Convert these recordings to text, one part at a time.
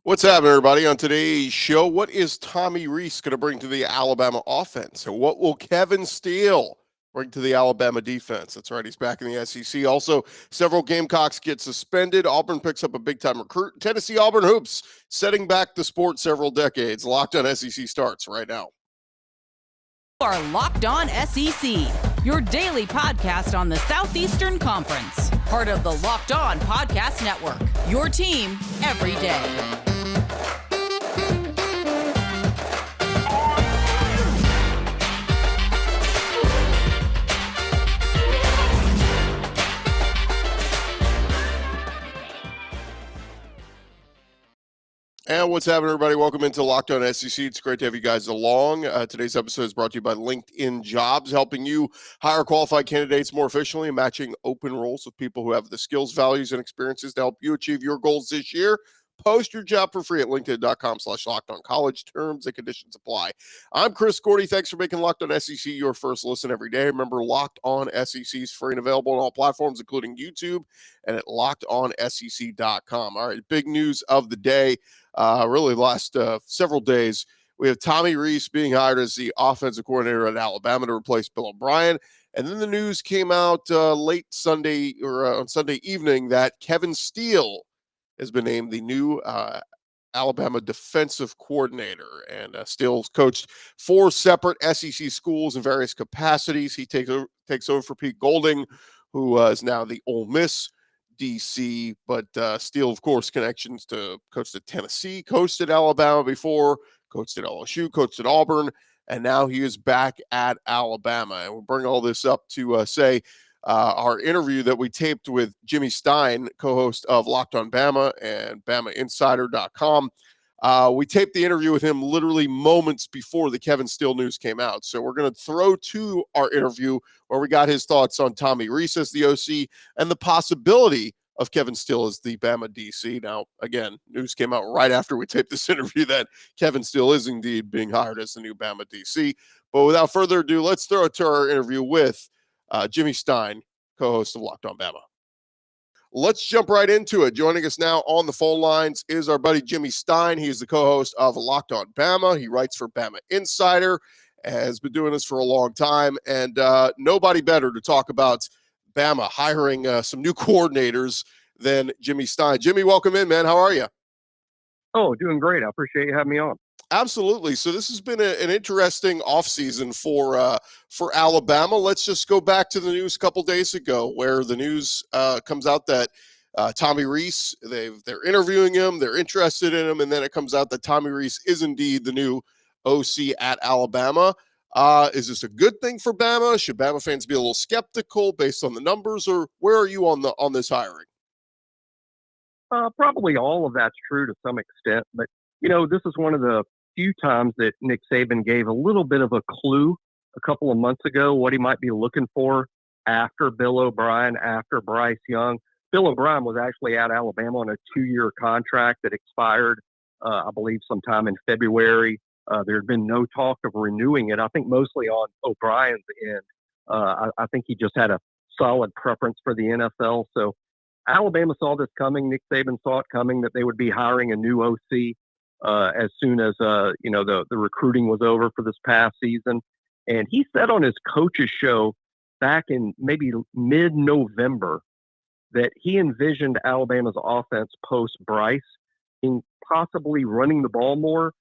What's happening, everybody? On today's show, what is Tommy Rees going to bring to the Alabama offense? And what will Kevin Steele bring to the Alabama defense? That's right, he's back in the SEC. Also, several Gamecocks get suspended. Auburn picks up a big-time recruit. Tennessee-Auburn hoops, setting back the sport several decades. Locked on SEC starts right now. You are Locked On SEC, your daily podcast on the Southeastern Conference. Part of the Locked On Podcast Network, your team every day. And what's happening, everybody? Welcome into Locked On SEC. It's great to have you guys along. Today's episode is brought to you by LinkedIn Jobs, helping you hire qualified candidates more efficiently and matching open roles with people who have the skills, values, and experiences to help you achieve your goals this year. Post your job for free at linkedin.com/lockedoncollege. Terms and conditions apply. I'm Chris Gordy. Thanks for making Locked On SEC your first listen every day. Remember, Locked On SEC is free and available on all platforms, including YouTube and at lockedonsec.com. All right, big news of the day. Really the last several days, we have Tommy Rees being hired as the offensive coordinator at Alabama to replace Bill O'Brien. And then the news came out late Sunday or on Sunday evening that Kevin Steele has been named the new Alabama defensive coordinator. And Steele's coached 4 separate SEC schools in various capacities. He takes over for Pete Golding, who is now the Ole Miss DC, but Steele, of course, connections to coached at Tennessee, coached at Alabama before, coached at LSU, coached at Auburn, and now he is back at Alabama. And we'll bring all this up to say our interview that we taped with Jimmy Stein, co-host of Locked on Bama and BamaInsider.com. We taped the interview with him literally moments before the Kevin Steele news came out. So we're going to throw to our interview where we got his thoughts on Tommy Rees as the OC and the possibility of Kevin Steele as the Bama DC. Now, again, news came out right after we taped this interview that Kevin Steele is indeed being hired as the new Bama DC. But without further ado, let's throw it to our interview with Jimmy Stein, co-host of Locked on Bama. Let's jump right into it. Joining us now on the phone lines is our buddy Jimmy Stein. He is the co-host of Locked on Bama. He writes for Bama Insider, has been doing this for a long time, and nobody better to talk about Bama hiring some new coordinators than Jimmy Stein. Jimmy, welcome in, man. How are you? Oh, doing great. I appreciate you having me on. Absolutely. So this has been an interesting offseason for Alabama. Let's just go back to the news a couple days ago where the news comes out that Tommy Rees, they're interviewing him, they're interested in him, and then it comes out that Tommy Rees is indeed the new OC at Alabama. Is this a good thing for Bama? Should Bama fans be a little skeptical based on the numbers, or where are you on this hiring? Probably all of that's true to some extent, but this is one of the few times that Nick Saban gave a little bit of a clue a couple of months ago what he might be looking for after Bill O'Brien, after Bryce Young. Bill O'Brien was actually at Alabama on a 2-year contract that expired, I believe, sometime in February. There had been no talk of renewing it. I think mostly on O'Brien's end. I think he just had a solid preference for the NFL. So Alabama saw this coming. Nick Saban saw it coming that they would be hiring a new OC as soon as the recruiting was over for this past season. And he said on his coach's show back in maybe mid-November that he envisioned Alabama's offense post Bryce in possibly running the ball more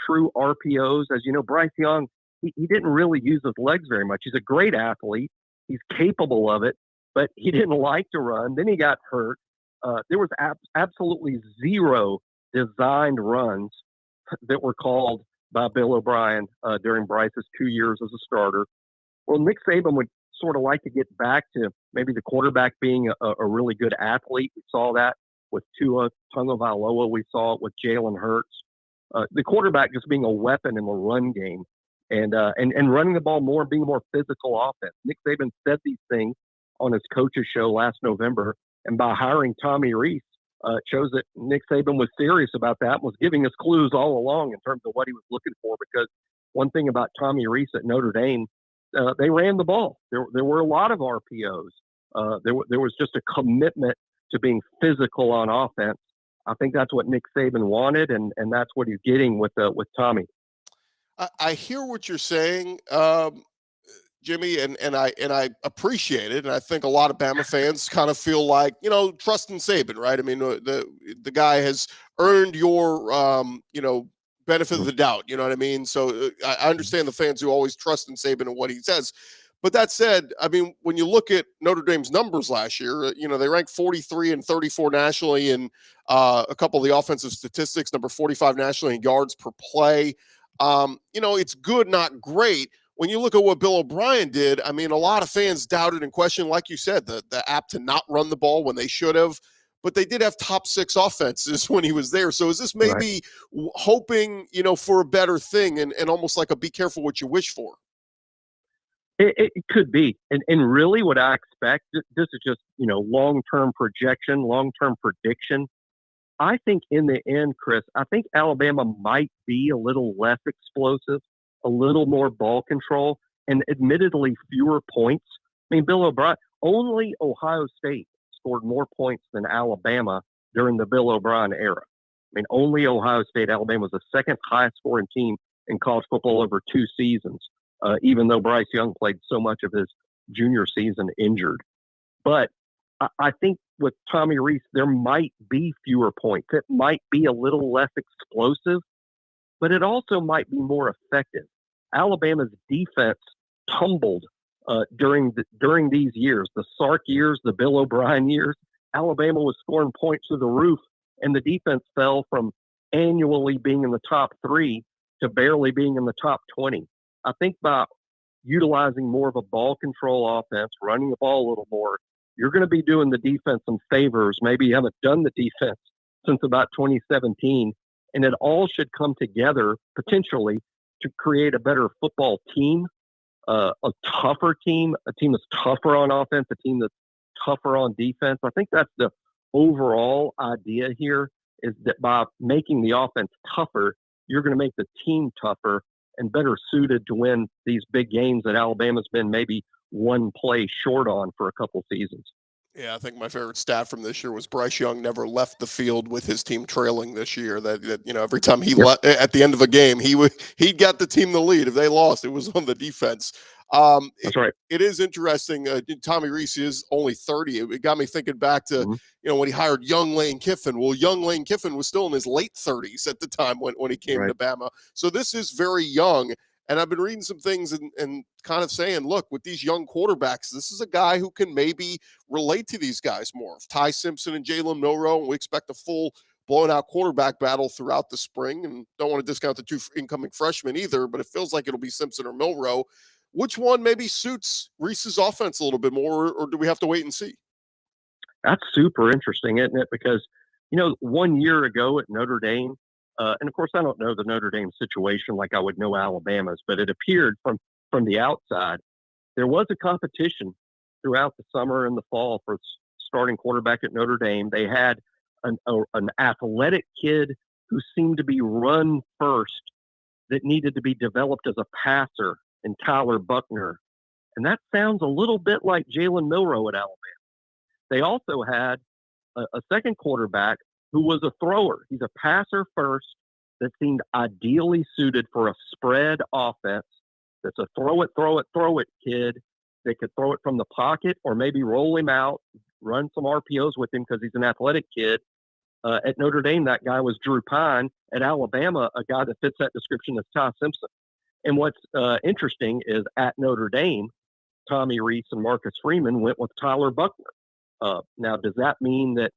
true RPOs. As you know, Bryce Young, he didn't really use his legs very much. He's a great athlete. He's capable of it, but he didn't like to run. Then he got hurt. There was absolutely zero designed runs that were called by Bill O'Brien during Bryce's 2 years as a starter. Well, Nick Saban would sort of like to get back to maybe the quarterback being a really good athlete. We saw that with Tua Tagovailoa. We saw it with Jalen Hurts. The quarterback just being a weapon in the run game and running the ball more, being a more physical offense. Nick Saban said these things on his coach's show last November, and by hiring Tommy Rees, it shows that Nick Saban was serious about that and was giving us clues all along in terms of what he was looking for. Because one thing about Tommy Rees at Notre Dame, they ran the ball. There were a lot of RPOs. There was just a commitment to being physical on offense I think that's what Nick Saban wanted, and that's what he's getting with Tommy. I hear what you're saying, Jimmy, and I appreciate it, and I think a lot of Bama fans kind of feel like, trust in Saban, right? I mean, the guy has earned your benefit of the doubt. You know what I mean? So I understand the fans who always trust in Saban and what he says. But that said, I mean, when you look at Notre Dame's numbers last year, they ranked 43 and 34 nationally in a couple of the offensive statistics, number 45 nationally in yards per play. It's good, not great. When you look at what Bill O'Brien did, I mean, a lot of fans doubted and questioned, like you said, the app to not run the ball when they should have. But they did have top 6 offenses when he was there. So is this maybe hoping, for a better thing and almost like a be careful what you wish for? It could be. And really what I expect, this is just, long-term projection, long-term prediction. I think in the end, Chris, I think Alabama might be a little less explosive, a little more ball control, and admittedly fewer points. I mean, Bill O'Brien, only Ohio State scored more points than Alabama during the Bill O'Brien era. I mean, only Ohio State. Alabama was the second highest scoring team in college football over 2 seasons, even though Bryce Young played so much of his junior season injured. But I think with Tommy Rees, there might be fewer points. It might be a little less explosive, but it also might be more effective. Alabama's defense tumbled during these years, the Sark years, the Bill O'Brien years. Alabama was scoring points through the roof, and the defense fell from annually being in the top 3 to barely being in the top 20. I think by utilizing more of a ball control offense, running the ball a little more, you're going to be doing the defense some favors. Maybe you haven't done the defense since about 2017, and it all should come together potentially to create a better football team, a tougher team, a team that's tougher on offense, a team that's tougher on defense. I think that's the overall idea here, is that by making the offense tougher, you're going to make the team tougher and better suited to win these big games that Alabama's been maybe one play short on for a couple seasons. Yeah, I think my favorite stat from this year was Bryce Young never left the field with his team trailing this year. That every time he at the end of a game, he got the team the lead. If they lost, it was on the defense. That's right. It is interesting. Tommy Rees is only 30. It got me thinking back to when he hired young Lane Kiffin. Well, young Lane Kiffin was still in his late 30s at the time when he came to Bama. So this is very young. And I've been reading some things and kind of saying, look, with these young quarterbacks, this is a guy who can maybe relate to these guys more. Ty Simpson and Jalen Milroe, and we expect a full blown-out quarterback battle throughout the spring. And don't want to discount the 2 incoming freshmen either, but it feels like it'll be Simpson or Milroe. Which one maybe suits Rees's offense a little bit more, or do we have to wait and see? That's super interesting, isn't it? Because, 1 year ago at Notre Dame, and of course, I don't know the Notre Dame situation like I would know Alabama's, but it appeared from the outside, there was a competition throughout the summer and the fall for starting quarterback at Notre Dame. They had an athletic kid who seemed to be run first that needed to be developed as a passer, and Tyler Buckner. And that sounds a little bit like Jalen Milroe at Alabama. They also had a second quarterback who was a thrower. He's a passer first that seemed ideally suited for a spread offense. That's a throw it kid that could throw it from the pocket or maybe roll him out, run some RPOs with him because he's an athletic kid. At Notre Dame, that guy was Drew Pine. At Alabama, a guy that fits that description is Ty Simpson. And what's interesting is at Notre Dame, Tommy Rees and Marcus Freeman went with Tyler Buckner. Now, does that mean that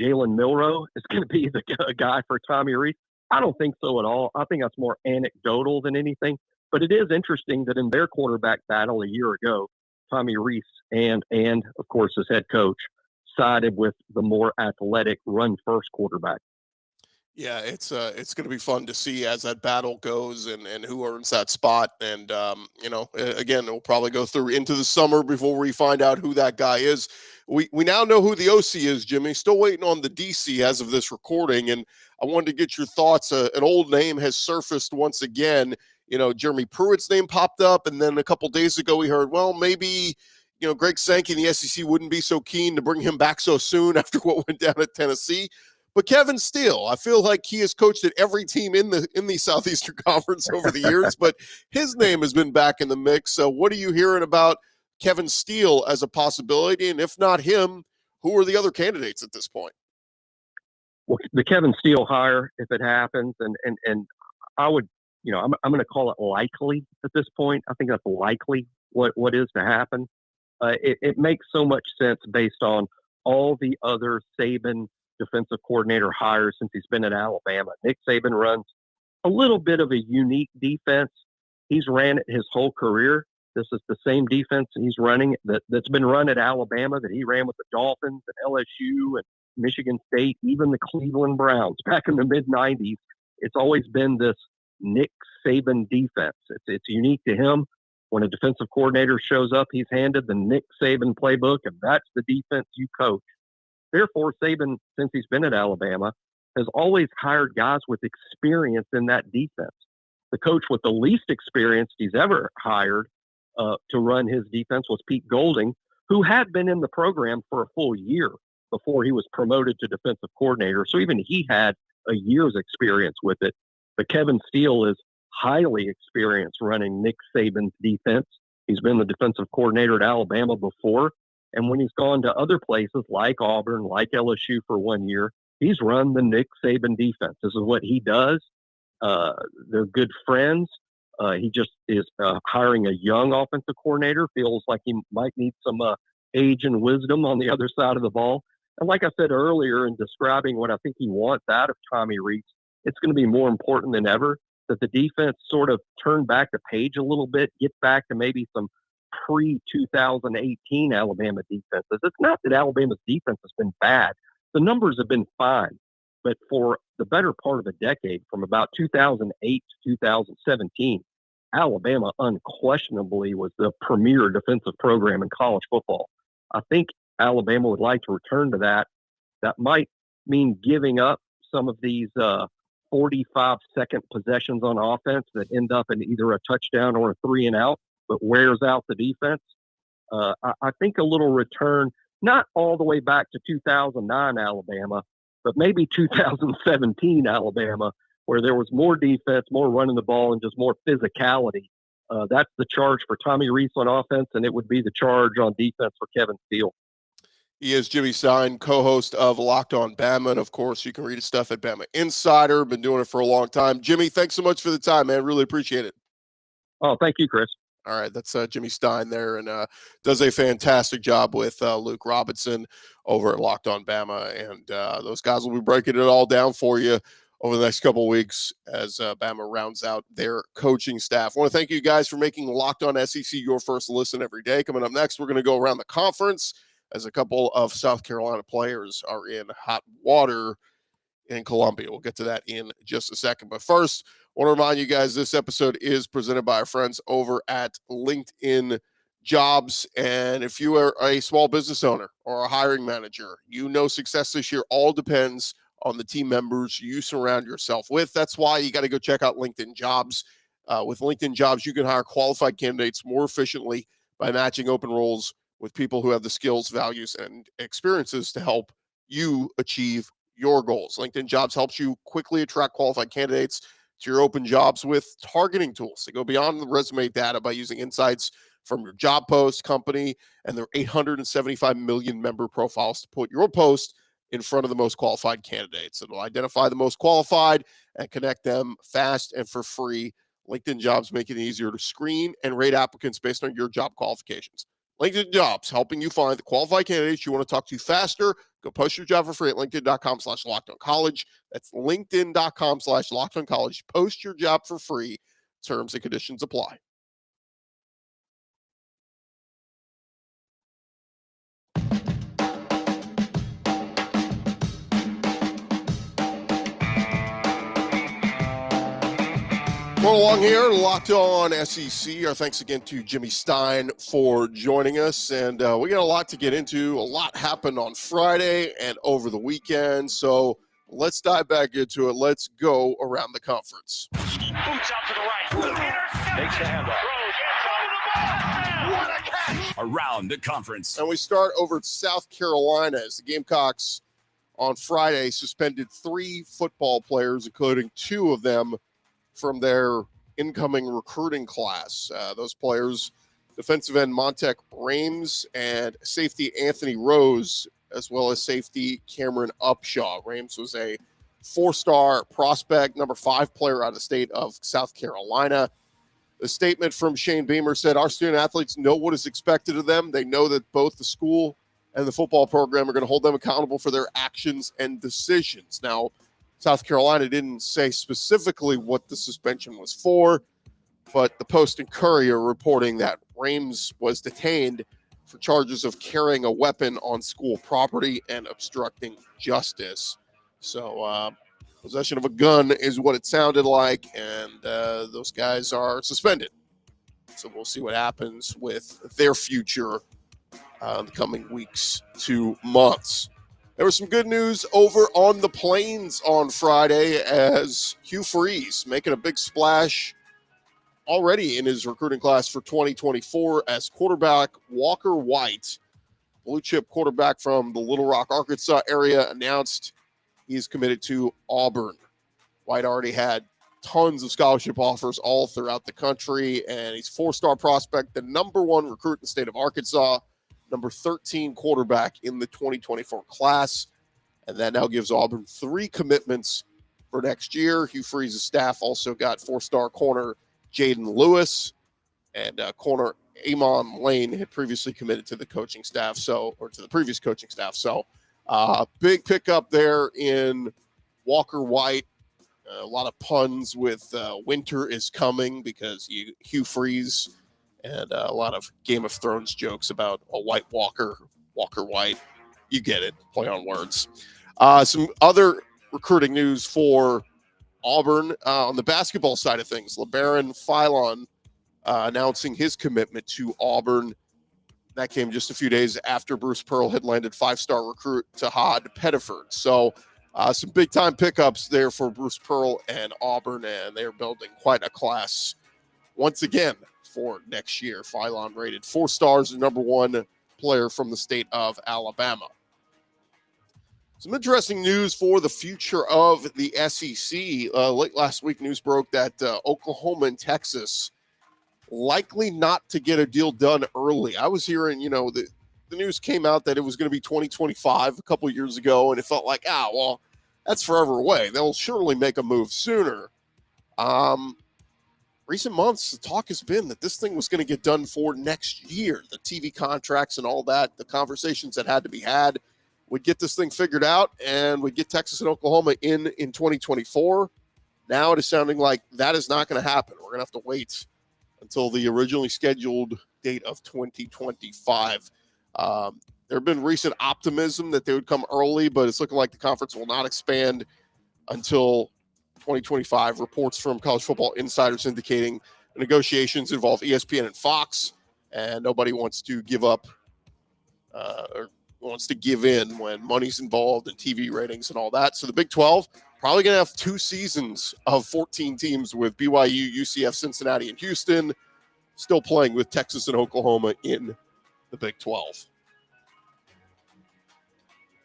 Jalen Milroe is going to be the guy for Tommy Rees? I don't think so at all. I think that's more anecdotal than anything. But it is interesting that in their quarterback battle a year ago, Tommy Rees and of course his head coach sided with the more athletic run-first quarterback. Yeah, it's going to be fun to see as that battle goes and who earns that spot. And, again, we'll probably go through into the summer before we find out who that guy is. We now know who the OC is, Jimmy. Still waiting on the DC as of this recording. And I wanted to get your thoughts. An old name has surfaced once again. Jeremy Pruitt's name popped up. And then a couple days ago, we heard, well, maybe Greg Sankey in the SEC wouldn't be so keen to bring him back so soon after what went down at Tennessee. But Kevin Steele, I feel like he has coached at every team in the Southeastern Conference over the years, but his name has been back in the mix. So what are you hearing about Kevin Steele as a possibility? And if not him, who are the other candidates at this point? Well, the Kevin Steele hire, if it happens, and I would, I'm going to call it likely at this point. I think that's likely what is to happen. It makes so much sense based on all the other Saban defensive coordinator hires since he's been at Alabama. Nick Saban runs a little bit of a unique defense. He's ran it his whole career. This is the same defense he's running that's been run at Alabama, that he ran with the Dolphins and LSU and Michigan State, even the Cleveland Browns back in the mid-'90s. It's always been this Nick Saban defense. It's unique to him. When a defensive coordinator shows up, he's handed the Nick Saban playbook, and that's the defense you coach. Therefore, Saban, since he's been at Alabama, has always hired guys with experience in that defense. The coach with the least experience he's ever hired to run his defense was Pete Golding, who had been in the program for a full year before he was promoted to defensive coordinator. So even he had a year's experience with it. But Kevin Steele is highly experienced running Nick Saban's defense. He's been the defensive coordinator at Alabama before. And when he's gone to other places like Auburn, like LSU for 1 year, he's run the Nick Saban defense. This is what he does. They're good friends. He just is hiring a young offensive coordinator, feels like he might need some age and wisdom on the other side of the ball. And like I said earlier in describing what I think he wants out of Tommy Rees, it's going to be more important than ever that the defense sort of turn back the page a little bit, get back to maybe some pre-2018 Alabama defenses. It's not that Alabama's defense has been bad. The numbers have been fine. But for the better part of a decade, from about 2008 to 2017, Alabama unquestionably was the premier defensive program in college football. I think Alabama would like to return to that. That might mean giving up some of these 45-second possessions on offense that end up in either a touchdown or a 3-and-out, but wears out the defense. I think a little return, not all the way back to 2009 Alabama, but maybe 2017 Alabama, where there was more defense, more running the ball, and just more physicality. That's the charge for Tommy Rees on offense, and it would be the charge on defense for Kevin Steele. He is Jimmy Stein, co-host of Locked On Bama, and of course, you can read his stuff at Bama Insider. Been doing it for a long time. Jimmy, thanks so much for the time, man. Really appreciate it. Oh, thank you, Chris. All right, that's Jimmy Stein there, and does a fantastic job with Luke Robinson over at Locked On Bama, and those guys will be breaking it all down for you over the next couple of weeks as Bama rounds out their coaching staff. I want to thank you guys for making Locked On SEC your first listen every day. Coming up next, we're going to go around the conference as a couple of South Carolina players are in hot water in Columbia. We'll get to that in just a second. But first, I want to remind you guys this episode is presented by our friends over at LinkedIn Jobs. And if you are a small business owner or a hiring manager, you know success this year all depends on the team members you surround yourself with. That's why you got to go check out LinkedIn Jobs. With LinkedIn Jobs, you can hire qualified candidates more efficiently by matching open roles with people who have the skills, values, and experiences to help you achieve your goals. LinkedIn Jobs helps you quickly attract qualified candidates to your open jobs with targeting tools that go beyond the resume data by using insights from your job post, company, and their 875 million member profiles to put your post in front of the most qualified candidates. It'll identify the most qualified and connect them fast and for free. LinkedIn Jobs make it easier to screen and rate applicants based on your job qualifications. LinkedIn Jobs, helping you find the qualified candidates you want to talk to faster. Go post your job for free at linkedin.com/lockedoncollege. That's linkedin.com/lockedoncollege. Post your job for free. Terms and conditions apply. Going along here, Locked On SEC. Our thanks again to Jimmy Stein for joining us. And we got a lot to get into. A lot happened on Friday and over the weekend. So let's dive back into it. Let's go around the conference. Boots out to the right. Makes the handoff. What a catch. Around the conference. And we start over at South Carolina as the Gamecocks on Friday suspended 3 football players, including 2 of them from their incoming recruiting class. Those players, defensive end Montek Rames and safety Anthony Rose, as well as safety Cameron Upshaw. Rames was a 4-star prospect, number 5 player out of the state of South Carolina. The statement from Shane Beamer said, "Our student athletes know what is expected of them. They know that both the school and the football program are going to hold them accountable for their actions and decisions." Now, South Carolina didn't say specifically what the suspension was for, but the Post and Courier reporting that Rames was detained for charges of carrying a weapon on school property and obstructing justice. So, possession of a gun is what it sounded like, and those guys are suspended. So we'll see what happens with their future in the coming weeks to months. There was some good news over on the Plains on Friday as Hugh Freeze making a big splash already in his recruiting class for 2024 as quarterback Walker White, blue chip quarterback from the Little Rock, Arkansas area, announced he's committed to Auburn. White already had tons of scholarship offers all throughout the country, and he's 4-star prospect, the number 1 recruit in the state of Arkansas, number 13 quarterback in the 2024 class, and that now gives Auburn 3 commitments for next year. Hugh Freeze's staff also got 4-star corner Jaden Lewis, and corner Amon Lane had previously committed to the coaching staff, to the previous coaching staff. So, big pickup there in Walker White. A lot of puns with winter is coming because Hugh Freeze, and a lot of Game of Thrones jokes about a White Walker White. You get it. Play on words. Some other recruiting news for Auburn on the basketball side of things. LeBaron Philon announcing his commitment to Auburn. That came just a few days after Bruce Pearl had landed 5-star recruit Tahad Pettiford. So some big-time pickups there for Bruce Pearl and Auburn, and they're building quite a class once again for next year. Philon rated 4 stars, the number 1 player from the state of Alabama. Some interesting news for the future of the SEC. Late last week, news broke that Oklahoma and Texas likely not to get a deal done early. I was hearing, the news came out that it was going to be 2025 a couple years ago, and it felt like, well, that's forever away. They'll surely make a move sooner. Recent months, the talk has been that this thing was going to get done for next year. The TV contracts and all that, the conversations that had to be had, would get this thing figured out, and we'd get Texas and Oklahoma in 2024. Now it is sounding like that is not going to happen. We're going to have to wait until the originally scheduled date of 2025. There have been recent optimism that they would come early, but it's looking like the conference will not expand until 2025. Reports from college football insiders indicating the negotiations involve ESPN and Fox, and nobody wants to give up or wants to give in when money's involved and TV ratings and all that. So the Big 12 probably going to have 2 seasons of 14 teams with BYU, UCF, Cincinnati, and Houston still playing with Texas and Oklahoma in the Big 12.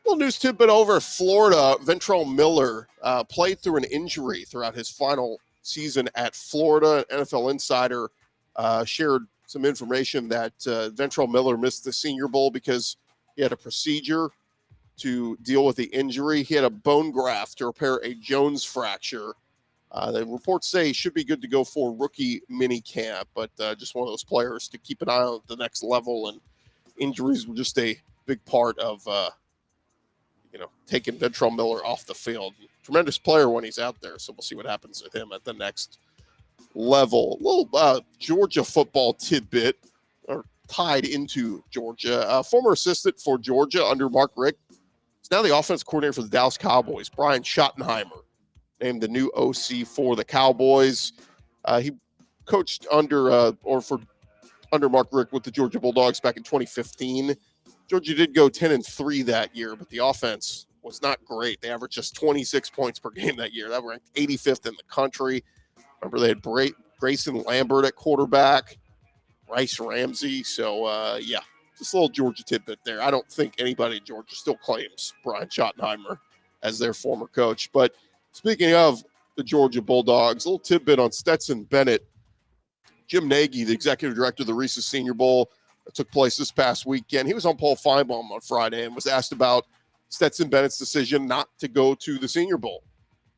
Little news tidbit over Florida. Ventrell Miller played through an injury throughout his final season at Florida. NFL Insider shared some information that Ventrell Miller missed the Senior Bowl because he had a procedure to deal with the injury. He had a bone graft to repair a Jones fracture. The reports say he should be good to go for rookie mini camp, but just one of those players to keep an eye on at the next level. And injuries were just a big part of, taking Ventrell Miller off the field. Tremendous player when he's out there, so we'll see what happens with him at the next level. A little Georgia football tidbit, or tied into Georgia. Former assistant for Georgia under Mark Richt is now the offense coordinator for the Dallas Cowboys. Brian Schottenheimer named the new OC for the Cowboys. He coached under Mark Richt with the Georgia Bulldogs back in 2015. Georgia did go 10-3 that year, but the offense was not great. They averaged just 26 points per game that year. That ranked 85th in the country. Remember, they had Grayson Lambert at quarterback, Bryce Ramsey. So, just a little Georgia tidbit there. I don't think anybody in Georgia still claims Brian Schottenheimer as their former coach. But speaking of the Georgia Bulldogs, a little tidbit on Stetson Bennett. Jim Nagy, the executive director of the Reese's Senior Bowl that took place this past weekend, he was on Paul Feinbaum on Friday and was asked about Stetson Bennett's decision not to go to the Senior Bowl.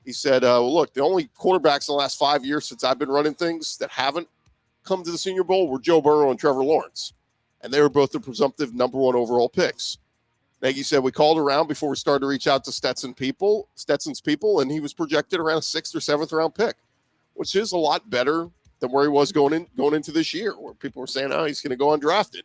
He said, look, the only quarterbacks in the last 5 years since I've been running things that haven't come to the Senior Bowl were Joe Burrow and Trevor Lawrence. And they were both the presumptive number one overall picks. Nagy said, we called around before we started to reach out to Stetson's people, and he was projected around a 6th or 7th round pick, which is a lot better than where he was going into this year, where people were saying, he's going to go undrafted.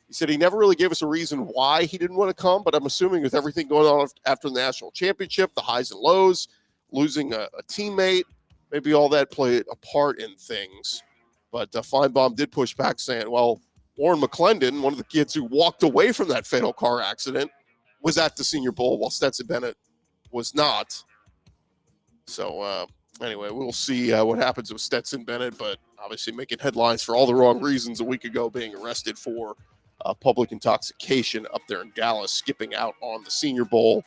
He said he never really gave us a reason why he didn't want to come, but I'm assuming with everything going on after the national championship, the highs and lows, losing a teammate, maybe all that played a part in things. But Feinbaum did push back saying, well, Warren McClendon, one of the kids who walked away from that fatal car accident, was at the Senior Bowl while Stetson Bennett was not. So anyway, we'll see what happens with Stetson Bennett, but obviously making headlines for all the wrong reasons a week ago, being arrested for public intoxication up there in Dallas, skipping out on the Senior Bowl.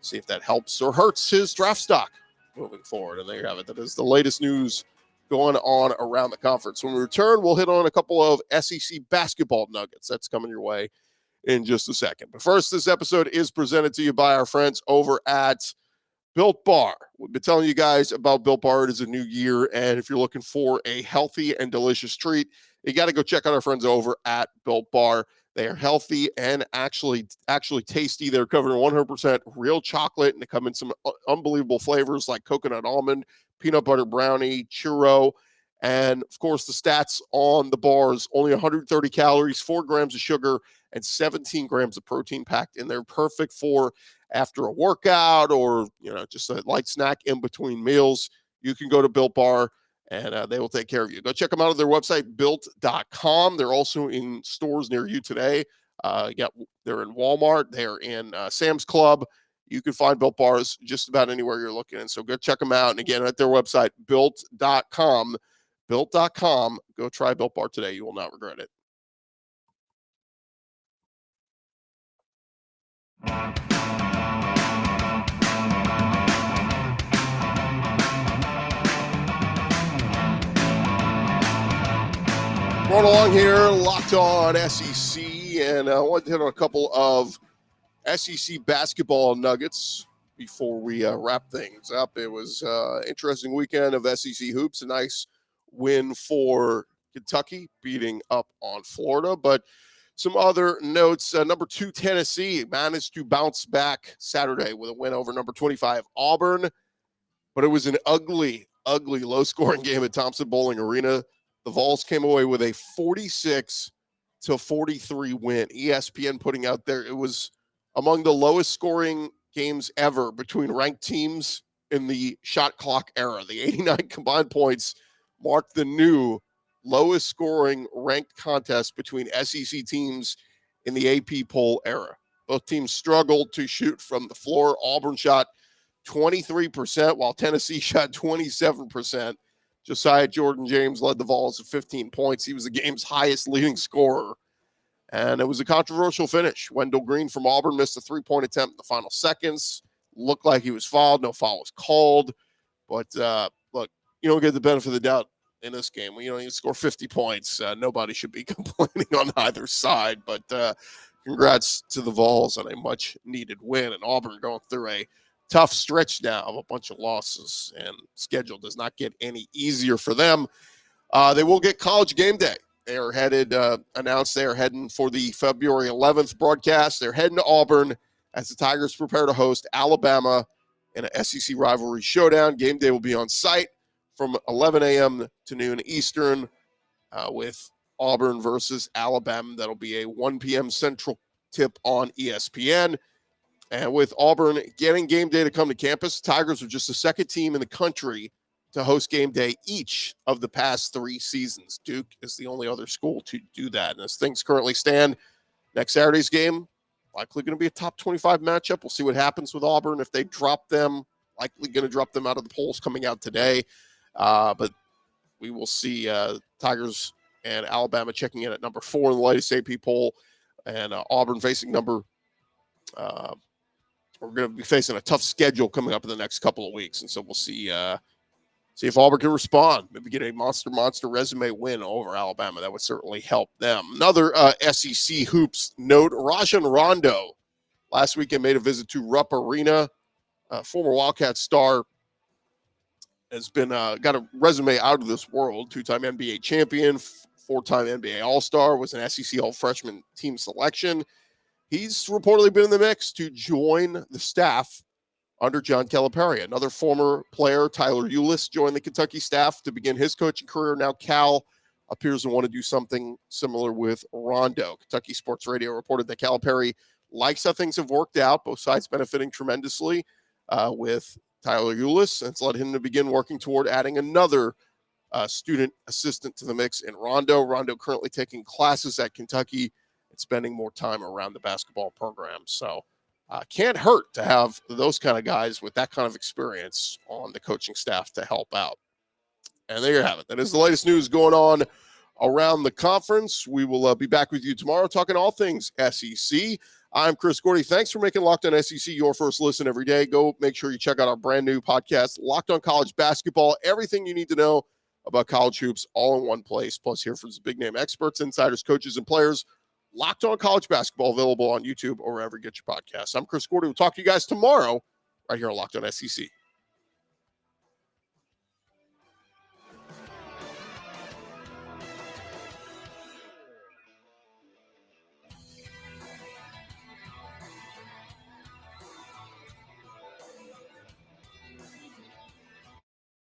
See if that helps or hurts his draft stock moving forward. And there you have it. That is the latest news going on around the conference. When we return, we'll hit on a couple of SEC basketball nuggets. That's coming your way in just a second. But first, this episode is presented to you by our friends over at Built Bar. We've been telling you guys about Built Bar. It is a new year, and if you're looking for a healthy and delicious treat, you got to go check out our friends over at Built Bar. They are healthy and actually tasty. They're covered in 100% real chocolate, and they come in some unbelievable flavors like coconut almond, peanut butter brownie, churro, and of course the stats on the bars: only 130 calories, 4 grams of sugar, and 17 grams of protein packed in there. Perfect for after a workout or just a light snack in between meals. You can go to Built Bar and they will take care of you. Go check them out on their website, built.com. They're also in stores near you today. They're in Walmart. They're in Sam's Club. You can find Built Bars just about anywhere you're looking. And so go check them out. And again, at their website, built.com. Built.com. Go try Built Bar today. You will not regret it. Going along here, Locked On SEC, and I want to hit on a couple of SEC basketball nuggets before we wrap things up. It was an interesting weekend of SEC hoops, a nice win for Kentucky, beating up on Florida, but some other notes. Number 2, Tennessee managed to bounce back Saturday with a win over number 25, Auburn, but it was an ugly, low-scoring game at Thompson Bowling Arena. The Vols came away with a 46-43 win. ESPN putting out there, it was among the lowest scoring games ever between ranked teams in the shot clock era. The 89 combined points marked the new lowest scoring ranked contest between SEC teams in the AP poll era. Both teams struggled to shoot from the floor. Auburn shot 23%, while Tennessee shot 27%. Josiah Jordan-James led the Vols at 15 points. He was the game's highest leading scorer. And it was a controversial finish. Wendell Green from Auburn missed a 3-point attempt in the final seconds. Looked like he was fouled. No foul was called. But, look, you don't get the benefit of the doubt in this game. You score 50 points. Nobody should be complaining on either side. But congrats to the Vols on a much-needed win. And Auburn going through a tough stretch now of a bunch of losses, and schedule does not get any easier for them. They will get College Game Day. They are announced they are heading for the February 11th broadcast. They're heading to Auburn as the Tigers prepare to host Alabama in an SEC rivalry showdown. Game Day will be on site from 11 a.m. to noon Eastern with Auburn versus Alabama. That'll be a 1 p.m. Central tip on ESPN. And with Auburn getting Game Day to come to campus, Tigers are just the second team in the country to host Game Day each of the past 3 seasons. Duke is the only other school to do that. And as things currently stand, next Saturday's game, likely going to be a top 25 matchup. We'll see what happens with Auburn. If they drop them, likely going to drop them out of the polls coming out today. But we will see Tigers and Alabama checking in at number 4 in the latest AP poll, and Auburn facing number we're going to be facing a tough schedule coming up in the next couple of weeks. And so we'll see if Auburn can respond, maybe get a monster resume win over Alabama. That would certainly help them. Another SEC hoops note, Rajon Rondo last weekend made a visit to Rupp Arena. Former Wildcat star has been got a resume out of this world. 2-time NBA champion, 4-time NBA All-Star, was an SEC All-Freshman team selection. He's reportedly been in the mix to join the staff under John Calipari. Another former player, Tyler Ulis, joined the Kentucky staff to begin his coaching career. Now Cal appears to want to do something similar with Rondo. Kentucky Sports Radio reported that Calipari likes how things have worked out, both sides benefiting tremendously with Tyler Ulis, and it's led him to begin working toward adding another student assistant to the mix in Rondo. Rondo currently taking classes at Kentucky and spending more time around the basketball program. So can't hurt to have those kind of guys with that kind of experience on the coaching staff to help out. And there you have it. That is the latest news going on around the conference. We will be back with you tomorrow talking all things SEC. I'm Chris Gordy. Thanks for making Locked On SEC your first listen every day. Go make sure you check out our brand new podcast, Locked On College Basketball. Everything you need to know about college hoops all in one place. Plus, hear from some big name experts, insiders, coaches, and players. Locked On College Basketball, available on YouTube or wherever you get your podcasts. I'm Chris Gordy. We'll talk to you guys tomorrow right here on Locked On SEC.